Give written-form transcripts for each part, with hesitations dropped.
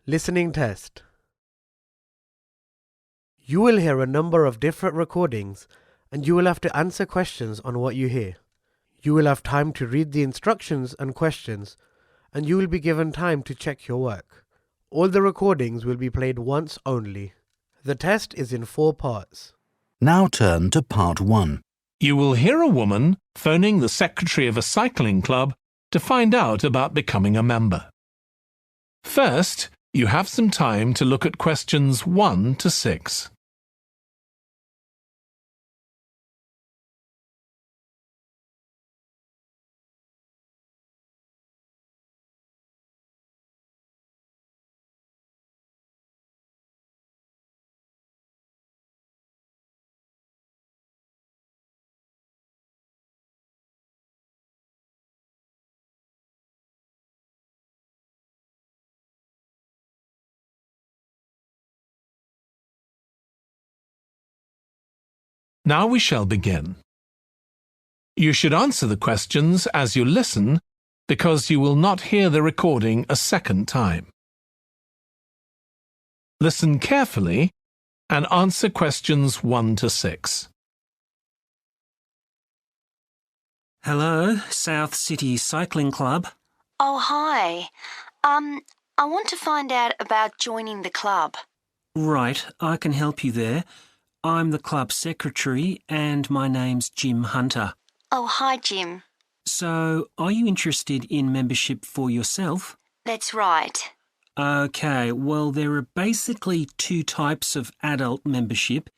Listening test. You will hear a number of different recordings and you will have to answer questions on what you hear. You will have time to read the instructions and questions and you will be given time to check your work. All the recordings will be played once only. The test is in 4 parts. Now turn to part 1. You will hear a woman phoning the secretary of a cycling club to find out about becoming a member. First, you have some time to look at questions 1 to 6. Now we shall begin. You should answer the questions as you listen because you will not hear the recording a second time. Listen carefully and answer questions 1 to 6. Hello, South City Cycling Club. Oh, hi. I want to find out about joining the club. Right, I can help you there. I'm the club secretary and my name's Jim Hunter. Oh, hi, Jim. So, are you interested in membership for yourself? That's right. Okay, well, there are basically 2 types of adult membership.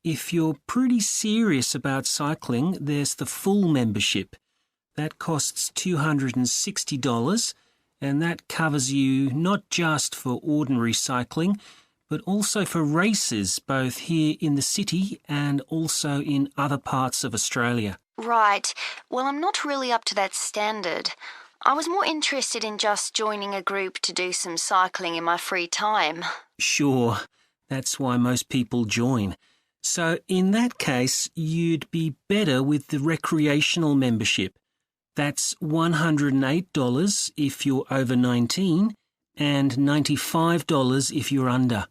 If you're pretty serious about cycling, there's the full membership. That costs $260, and that covers you not just for ordinary cycling, but also for races both here in the city and also in other parts of Australia. Right. Well, I'm not really up to that standard. I was more interested in just joining a group to do some cycling in my free time. Sure, that's why most people join. So in that case, you'd be better with the recreational membership. That's $108 if you're over 19 and $95 if you're under.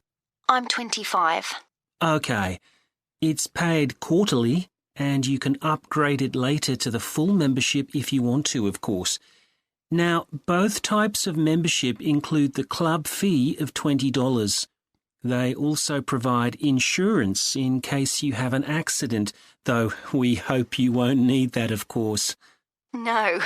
I'm 25. Okay, it's paid quarterly and you can upgrade it later to the full membership if you want to, of course. Now, both types of membership include the club fee of $20. They also provide insurance in case you have an accident, though we hope you won't need that, of course. No.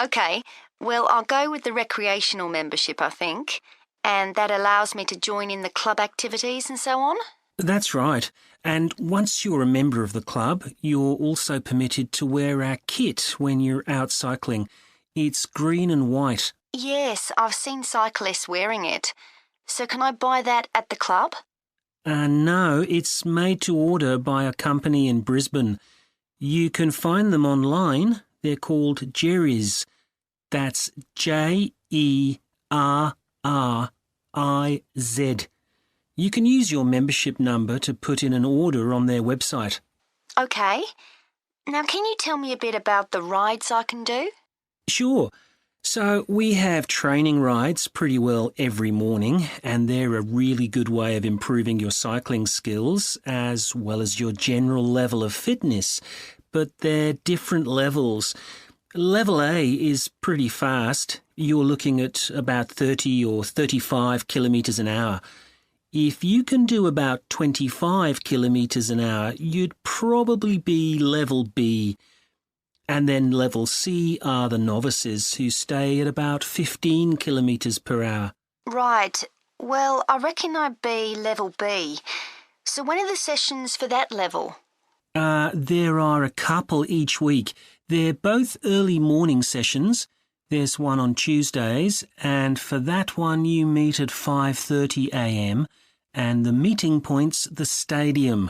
Okay, well, I'll go with the recreational membership, I think. And that allows me to join in the club activities and so on? That's right. And once you're a member of the club, you're also permitted to wear our kit when you're out cycling. It's green and white. Yes, I've seen cyclists wearing it. So can I buy that at the club? No, it's made to order by a company in Brisbane. You can find them online. They're called Jerry's. That's JERRIZ. You can use your membership number to put in an order on their website. Okay. Now, can you tell me a bit about the rides I can do? Sure. So we have training rides pretty well every morning, and they're a really good way of improving your cycling skills as well as your general level of fitness. But they're different levels. Level A is pretty fast. You're looking at about 30 or 35 kilometres an hour. If you can do about 25 kilometres an hour, you'd probably be level B. And then level C are the novices who stay at about 15 kilometres per hour. Right. Well, I reckon I'd be level B. So when are the sessions for that level? There are a couple each week. They're both early morning sessions. There's one on Tuesdays, and for that one you meet at 5:30 a.m, and the meeting point's the stadium.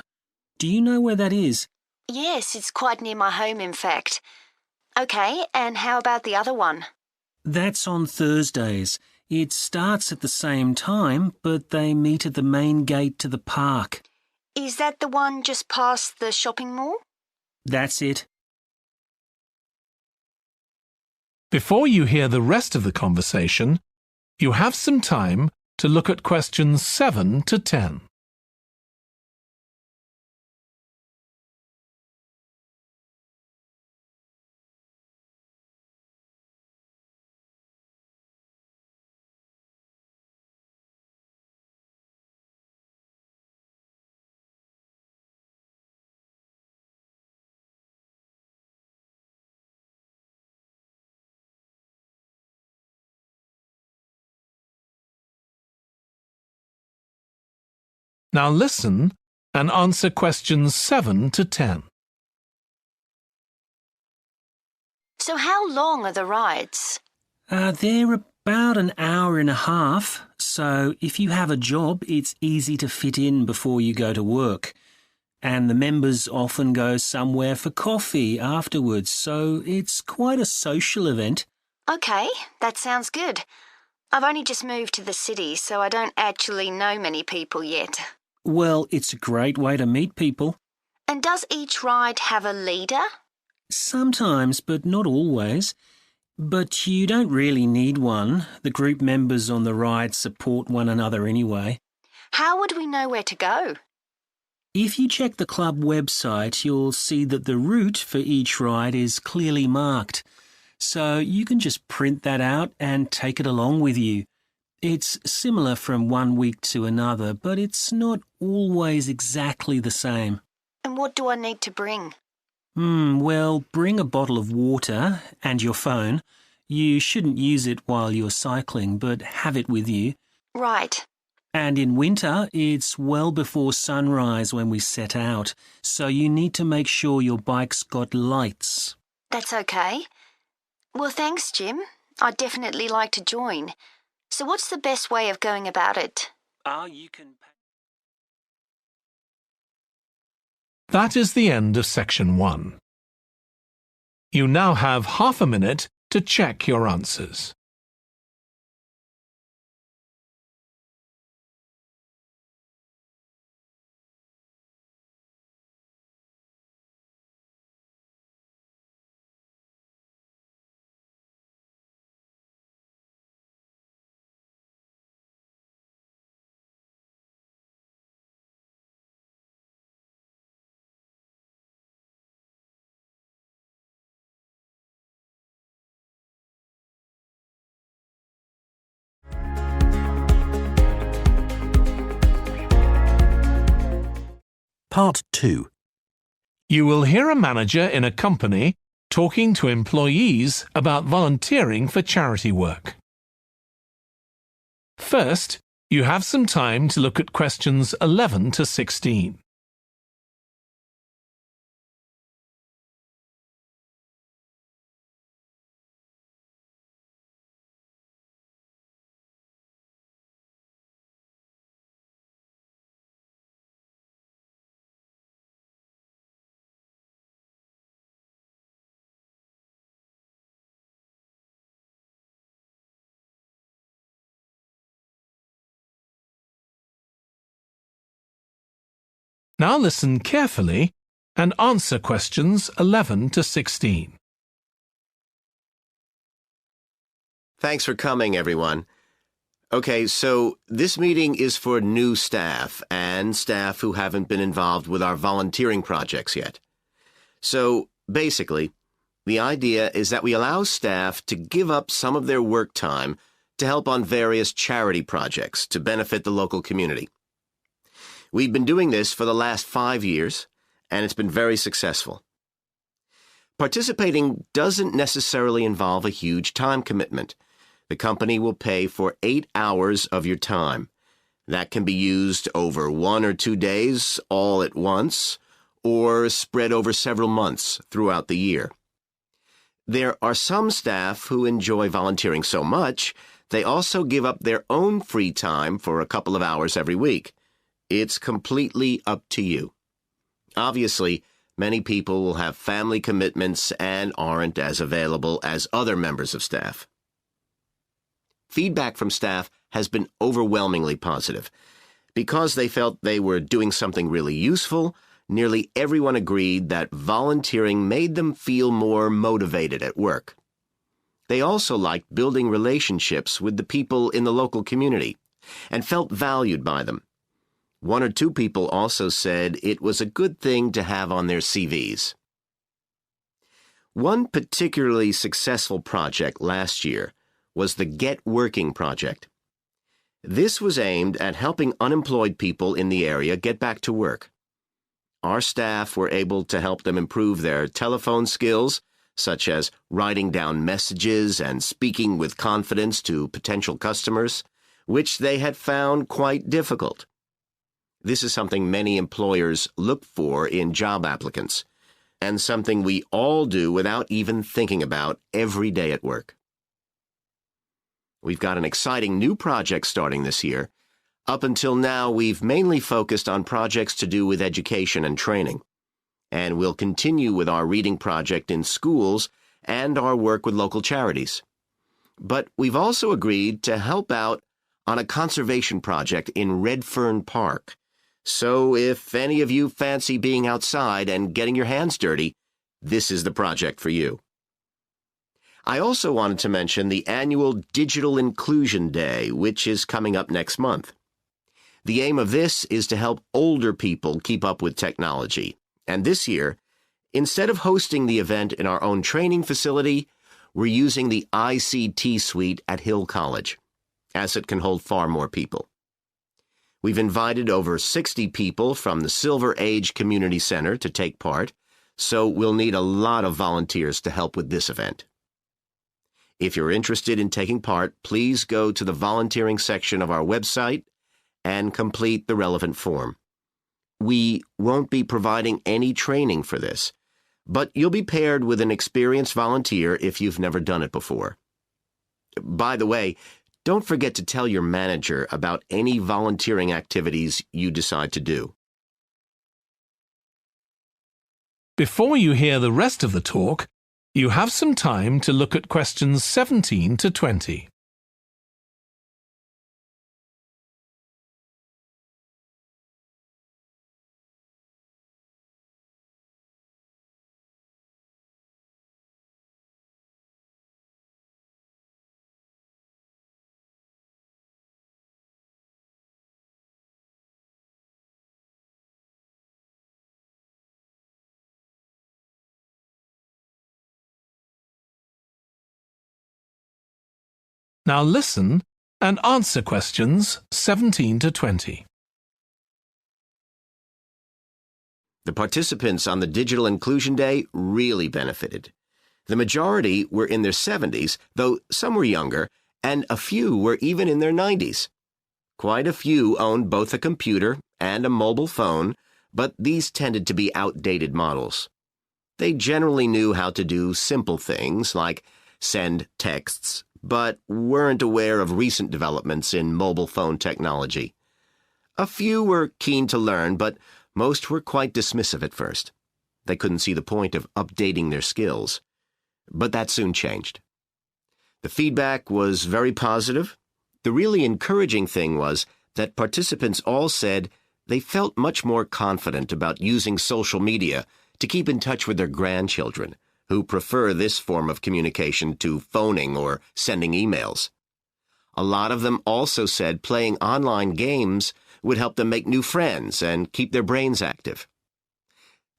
Do you know where that is? Yes, it's quite near my home, in fact. Okay, and how about the other one? That's on Thursdays. It starts at the same time, but they meet at the main gate to the park. Is that the one just past the shopping mall? That's it. Before you hear the rest of the conversation, you have some time to look at questions 7 to 10. Now listen and answer questions 7 to 10. So how long are the rides? They're about an hour and a half, so if you have a job, it's easy to fit in before you go to work. And the members often go somewhere for coffee afterwards, so it's quite a social event. Okay, that sounds good. I've only just moved to the city, so I don't actually know many people yet. Well, it's a great way to meet people. And does each ride have a leader? Sometimes, but not always. But you don't really need one. The group members on the ride support one another anyway. How would we know where to go? If you check the club website, you'll see that the route for each ride is clearly marked. So you can just print that out and take it along with you. It's similar from one week to another, but it's not always exactly the same. And what do I need to bring? Well, bring a bottle of water and your phone. You shouldn't use it while you're cycling, but have it with you. Right. And in winter, it's well before sunrise when we set out, so you need to make sure your bike's got lights. That's okay. Well, thanks, Jim. I'd definitely like to join. So what's the best way of going about it? That is the end of section 1. You now have half a minute to check your answers. Part 2. You will hear a manager in a company talking to employees about volunteering for charity work. First, you have some time to look at questions 11 to 16. Now listen carefully and answer questions 11 to 16. Thanks for coming, everyone. Okay, so this meeting is for new staff and staff who haven't been involved with our volunteering projects yet. So, basically, the idea is that we allow staff to give up some of their work time to help on various charity projects to benefit the local community. We've been doing this for the last 5 years, and it's been very successful. Participating doesn't necessarily involve a huge time commitment. The company will pay for 8 hours of your time. That can be used over 1 or 2 days all at once, or spread over several months throughout the year. There are some staff who enjoy volunteering so much, they also give up their own free time for a couple of hours every week. It's completely up to you. Obviously, many people will have family commitments and aren't as available as other members of staff. Feedback from staff has been overwhelmingly positive. Because they felt they were doing something really useful, nearly everyone agreed that volunteering made them feel more motivated at work. They also liked building relationships with the people in the local community, and felt valued by them. One or two people also said it was a good thing to have on their CVs. One particularly successful project last year was the Get Working project. This was aimed at helping unemployed people in the area get back to work. Our staff were able to help them improve their telephone skills, such as writing down messages and speaking with confidence to potential customers, which they had found quite difficult. This is something many employers look for in job applicants, and something we all do without even thinking about every day at work. We've got an exciting new project starting this year. Up until now, we've mainly focused on projects to do with education and training, and we'll continue with our reading project in schools and our work with local charities. But we've also agreed to help out on a conservation project in Redfern Park. So if any of you fancy being outside and getting your hands dirty, this is the project for you. I also wanted to mention the annual Digital Inclusion Day, which is coming up next month. The aim of this is to help older people keep up with technology. And this year, instead of hosting the event in our own training facility, we're using the ICT suite at Hill College, as it can hold far more people. We've invited over 60 people from the Silver Age Community Center to take part, so we'll need a lot of volunteers to help with this event. If you're interested in taking part, please go to the volunteering section of our website and complete the relevant form. We won't be providing any training for this, but you'll be paired with an experienced volunteer if you've never done it before. By the way, don't forget to tell your manager about any volunteering activities you decide to do. Before you hear the rest of the talk, you have some time to look at questions 17 to 20. Now listen and answer questions 17 to 20. The participants on the Digital Inclusion Day really benefited. The majority were in their 70s, though some were younger, and a few were even in their 90s. Quite a few owned both a computer and a mobile phone, but these tended to be outdated models. They generally knew how to do simple things like send texts, but weren't aware of recent developments in mobile phone technology. A few were keen to learn, but most were quite dismissive at first. They couldn't see the point of updating their skills. But that soon changed. The feedback was very positive. The really encouraging thing was that participants all said they felt much more confident about using social media to keep in touch with their grandchildren, who prefer this form of communication to phoning or sending emails. A lot of them also said playing online games would help them make new friends and keep their brains active.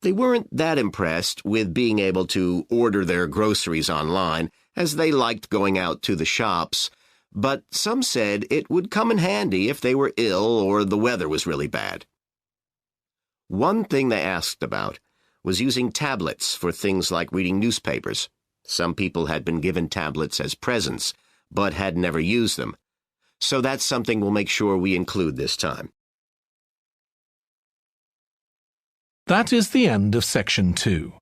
They weren't that impressed with being able to order their groceries online, as they liked going out to the shops, but some said it would come in handy if they were ill or the weather was really bad. One thing they asked about was using tablets for things like reading newspapers. Some people had been given tablets as presents, but had never used them. So that's something we'll make sure we include this time. That is the end of section 2.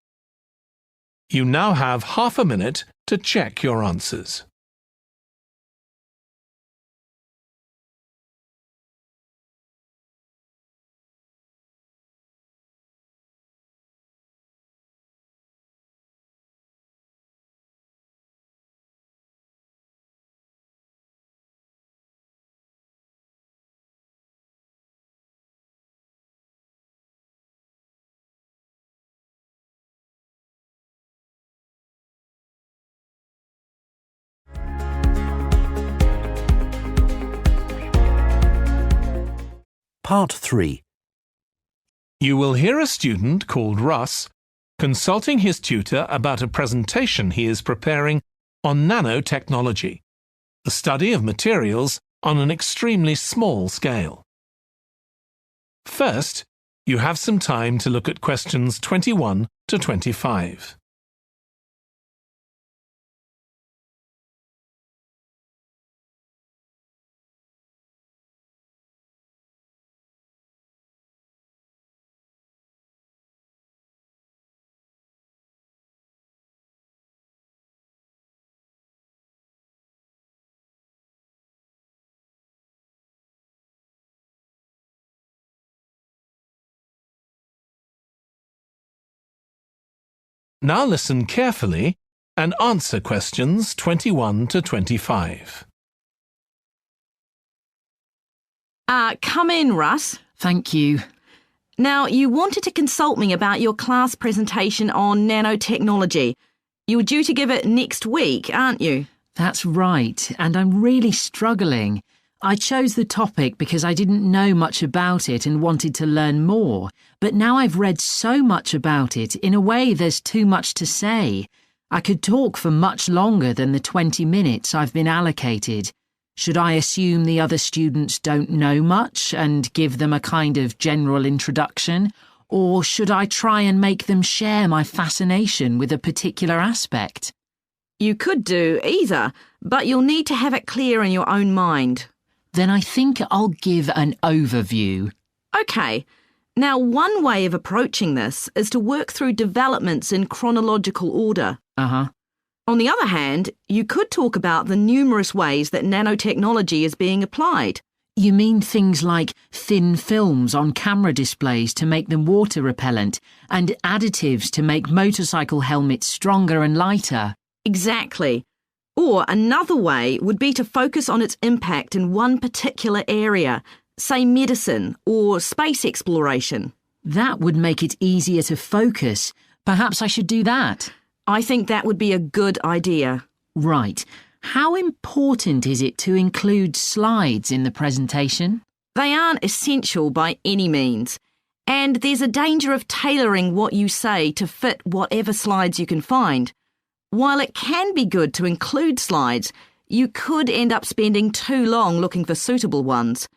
You now have half a minute to check your answers. Part 3. You will hear a student called Russ consulting his tutor about a presentation he is preparing on nanotechnology, the study of materials on an extremely small scale. First, you have some time to look at questions 21 to 25. Now listen carefully and answer questions 21 to 25. Come in, Russ. Thank you. Now, you wanted to consult me about your class presentation on nanotechnology. You were due to give it next week, aren't you? That's right, and I'm really struggling. I chose the topic because I didn't know much about it and wanted to learn more, but now I've read so much about it, in a way there's too much to say. I could talk for much longer than the 20 minutes I've been allocated. Should I assume the other students don't know much and give them a kind of general introduction, or should I try and make them share my fascination with a particular aspect? You could do either, but you'll need to have it clear in your own mind. Then I think I'll give an overview. OK. Now, one way of approaching this is to work through developments in chronological order. Uh-huh. On the other hand, you could talk about the numerous ways that nanotechnology is being applied. You mean things like thin films on camera displays to make them water repellent and additives to make motorcycle helmets stronger and lighter? Exactly. Or another way would be to focus on its impact in one particular area, say medicine or space exploration. That would make it easier to focus. Perhaps I should do that. I think that would be a good idea. Right. How important is it to include slides in the presentation? They aren't essential by any means, and there's a danger of tailoring what you say to fit whatever slides you can find. While it can be good to include slides, you could end up spending too long looking for suitable ones.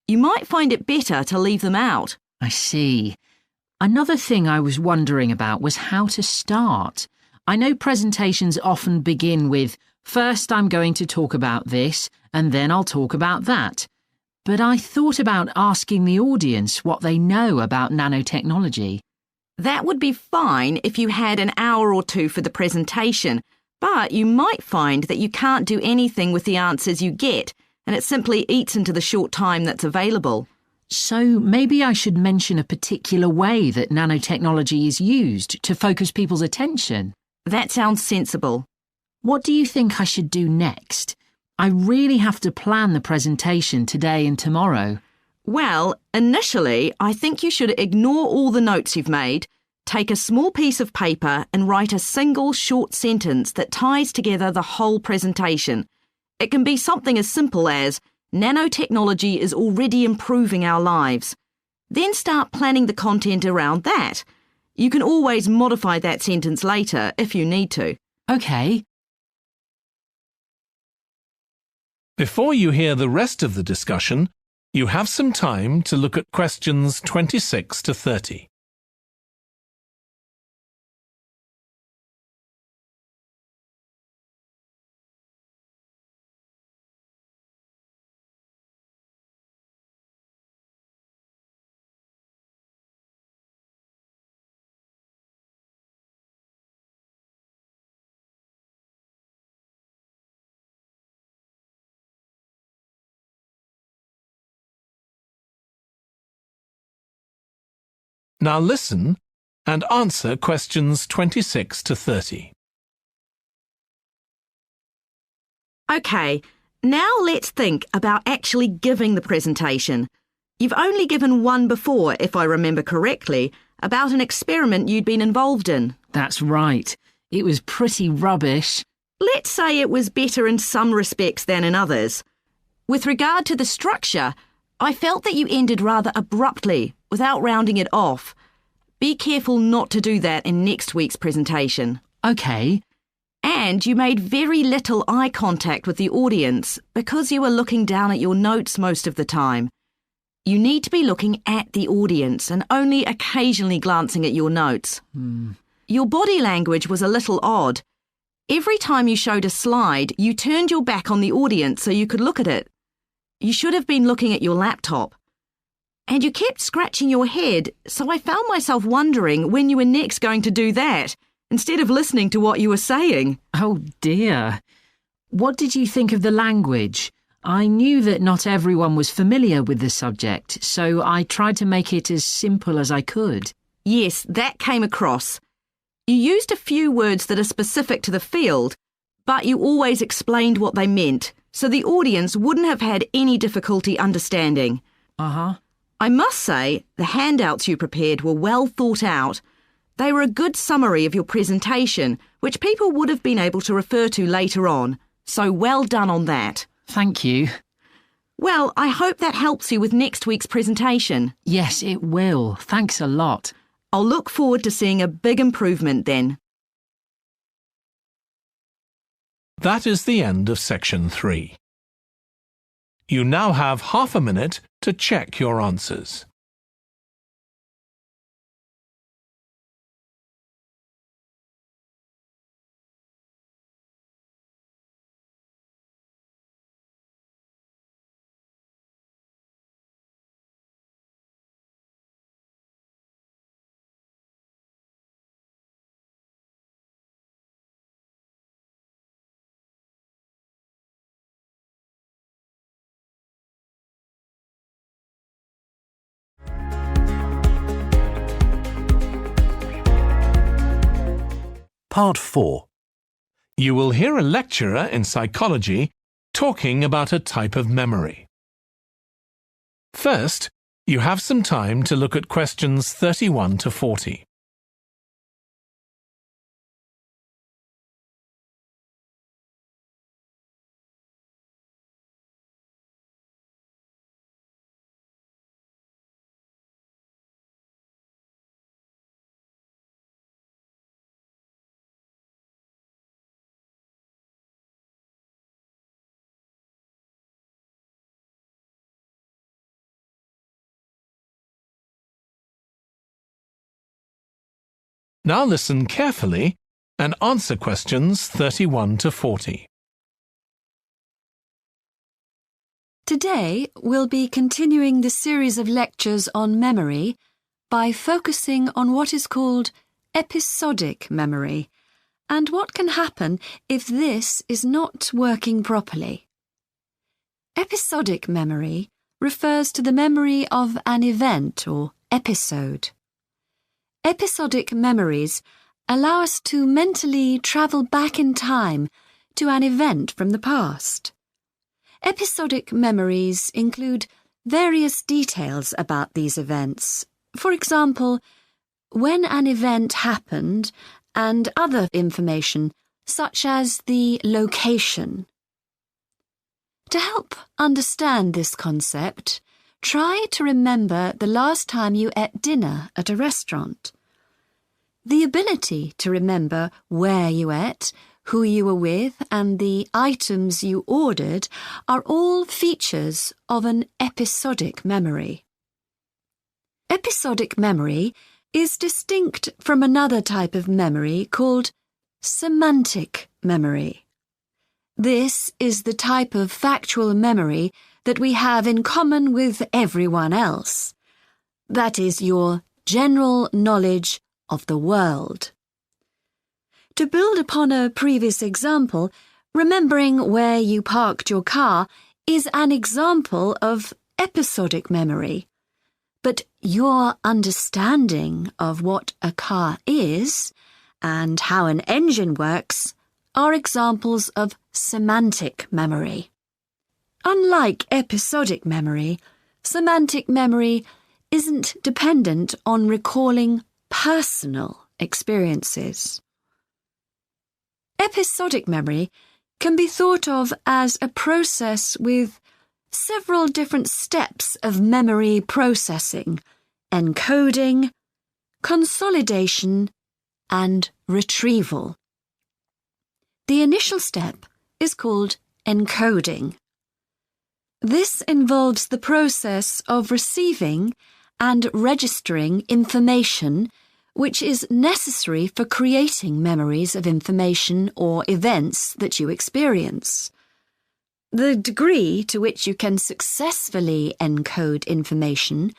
You might find it better to leave them out. I see. Another thing I was wondering about was how to start. I know presentations often begin with, first I'm going to talk about this, and then I'll talk about that. But I thought about asking the audience what they know about nanotechnology. That would be fine if you had an hour or two for the presentation, but you might find that you can't do anything with the answers you get, and it simply eats into the short time that's available. So maybe I should mention a particular way that nanotechnology is used to focus people's attention. That sounds sensible. What do you think I should do next? I really have to plan the presentation today and tomorrow. Well, initially, I think you should ignore all the notes you've made, take a small piece of paper and write a single short sentence that ties together the whole presentation. It can be something as simple as, nanotechnology is already improving our lives. Then start planning the content around that. You can always modify that sentence later if you need to. OK. Before you hear the rest of the discussion, you have some time to look at questions 26 to 30. Now listen and answer questions 26 to 30. OK, now let's think about actually giving the presentation. You've only given one before, if I remember correctly, about an experiment you'd been involved in. That's right. It was pretty rubbish. Let's say it was better in some respects than in others. With regard to the structure, I felt that you ended rather abruptly, without rounding it off. Be careful not to do that in next week's presentation. OK. And you made very little eye contact with the audience because you were looking down at your notes most of the time. You need to be looking at the audience and only occasionally glancing at your notes. Your body language was a little odd. Every time you showed a slide, you turned your back on the audience so you could look at it. You should have been looking at your laptop. And you kept scratching your head, so I found myself wondering when you were next going to do that, instead of listening to what you were saying. Oh dear. What did you think of the language? I knew that not everyone was familiar with the subject, so I tried to make it as simple as I could. Yes, that came across. You used a few words that are specific to the field, but you always explained what they meant, so the audience wouldn't have had any difficulty understanding. I must say, the handouts you prepared were well thought out. They were a good summary of your presentation, which people would have been able to refer to later on, so well done on that. Thank you. Well, I hope that helps you with next week's presentation. Yes, it will. Thanks a lot. I'll look forward to seeing a big improvement then. That is the end of section 3. You now have half a minute to check your answers. Part 4. You will hear a lecturer in psychology talking about a type of memory. First, you have some time to look at questions 31 to 40. Now listen carefully and answer questions 31 to 40. Today, we'll be continuing the series of lectures on memory by focusing on what is called episodic memory and what can happen if this is not working properly. Episodic memory refers to the memory of an event or episode. Episodic memories allow us to mentally travel back in time to an event from the past. Episodic memories include various details about these events. For example, when an event happened and other information such as the location. To help understand this concept, try to remember the last time you ate dinner at a restaurant. The ability to remember where you ate, who you were with, and the items you ordered are all features of an episodic memory. Episodic memory is distinct from another type of memory called semantic memory. This is the type of factual memory that we have in common with everyone else. That is your general knowledge of the world. To build upon a previous example, remembering where you parked your car is an example of episodic memory. But your understanding of what a car is and how an engine works are examples of semantic memory. Unlike episodic memory, semantic memory isn't dependent on recalling personal experiences. Episodic memory can be thought of as a process with several different steps of memory processing: encoding, consolidation, and retrieval. The initial step is called encoding. This involves the process of receiving and registering information which is necessary for creating memories of information or events that you experience. The degree to which you can successfully encode information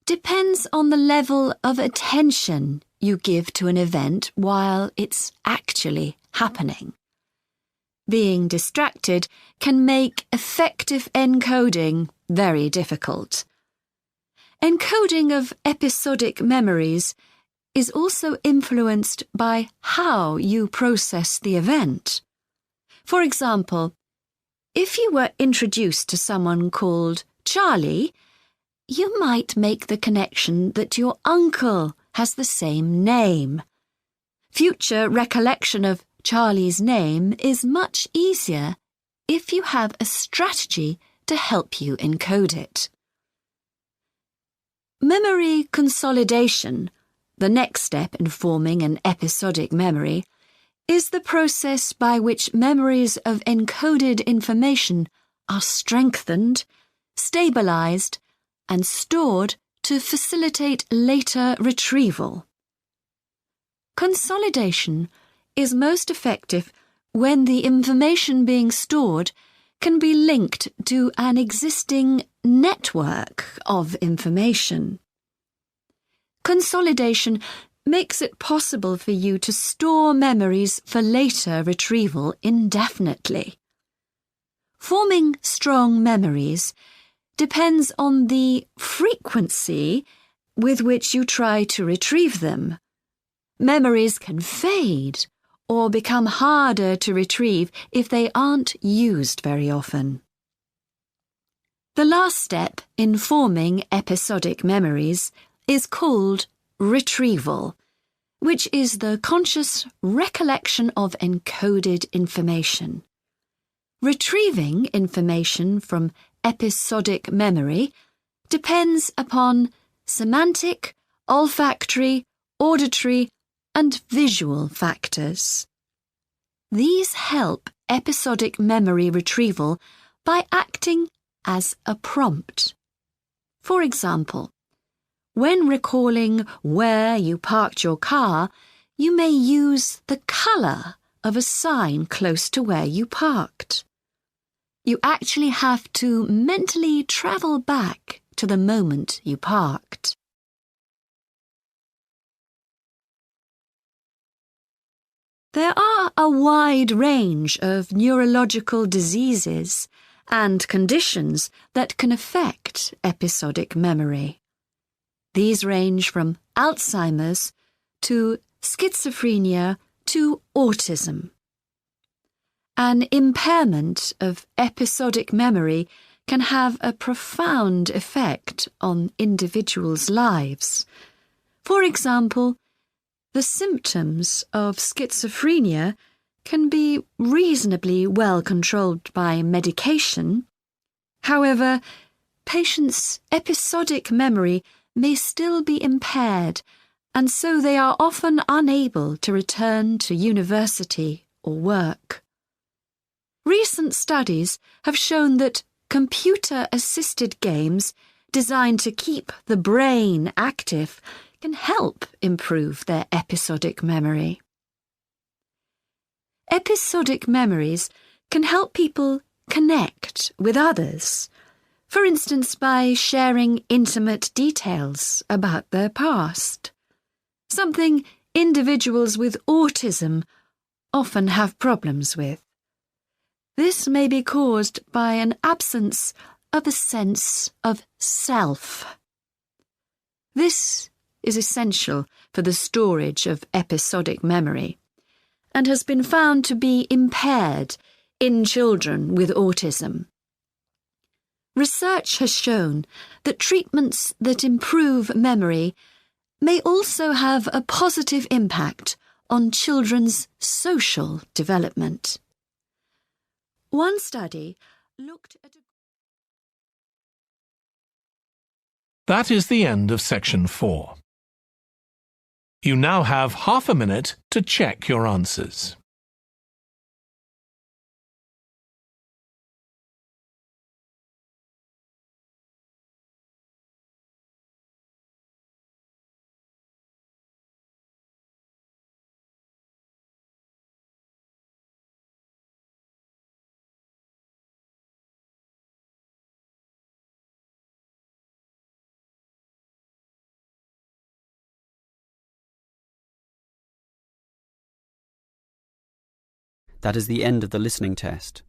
depends on the level of attention you give to an event while it's actually happening. Being distracted can make effective encoding very difficult. Encoding of episodic memories is also influenced by how you process the event. For example, if you were introduced to someone called Charlie, you might make the connection that your uncle has the same name. Future recollection of Charlie's name is much easier if you have a strategy to help you encode it. Memory consolidation, the next step in forming an episodic memory, is the process by which memories of encoded information are strengthened, stabilized, and stored to facilitate later retrieval. Consolidation is most effective when the information being stored can be linked to an existing network of information. Consolidation makes it possible for you to store memories for later retrieval indefinitely. Forming strong memories depends on the frequency with which you try to retrieve them. Memories can fade or become harder to retrieve if they aren't used very often. The last step in forming episodic memories is called retrieval, which is the conscious recollection of encoded information. Retrieving information from episodic memory depends upon semantic, olfactory, auditory, and visual factors. These help episodic memory retrieval by acting as a prompt. For example, when recalling where you parked your car, you may use the colour of a sign close to where you parked. You actually have to mentally travel back to the moment you parked. There are a wide range of neurological diseases and conditions that can affect episodic memory. These range from Alzheimer's to schizophrenia to autism. An impairment of episodic memory can have a profound effect on individuals' lives. For example, the symptoms of schizophrenia can be reasonably well controlled by medication. However, patients' episodic memory may still be impaired, and so they are often unable to return to university or work. Recent studies have shown that computer-assisted games designed to keep the brain active can help improve their episodic memory. Episodic memories can help people connect with others, for instance by sharing intimate details about their past, something individuals with autism often have problems with. This may be caused by an absence of a sense of self. This is essential for the storage of episodic memory and has been found to be impaired in children with autism. Research has shown that treatments that improve memory may also have a positive impact on children's social development. One study looked at That is the end of section 4. You now have half a minute to check your answers. That is the end of the listening test.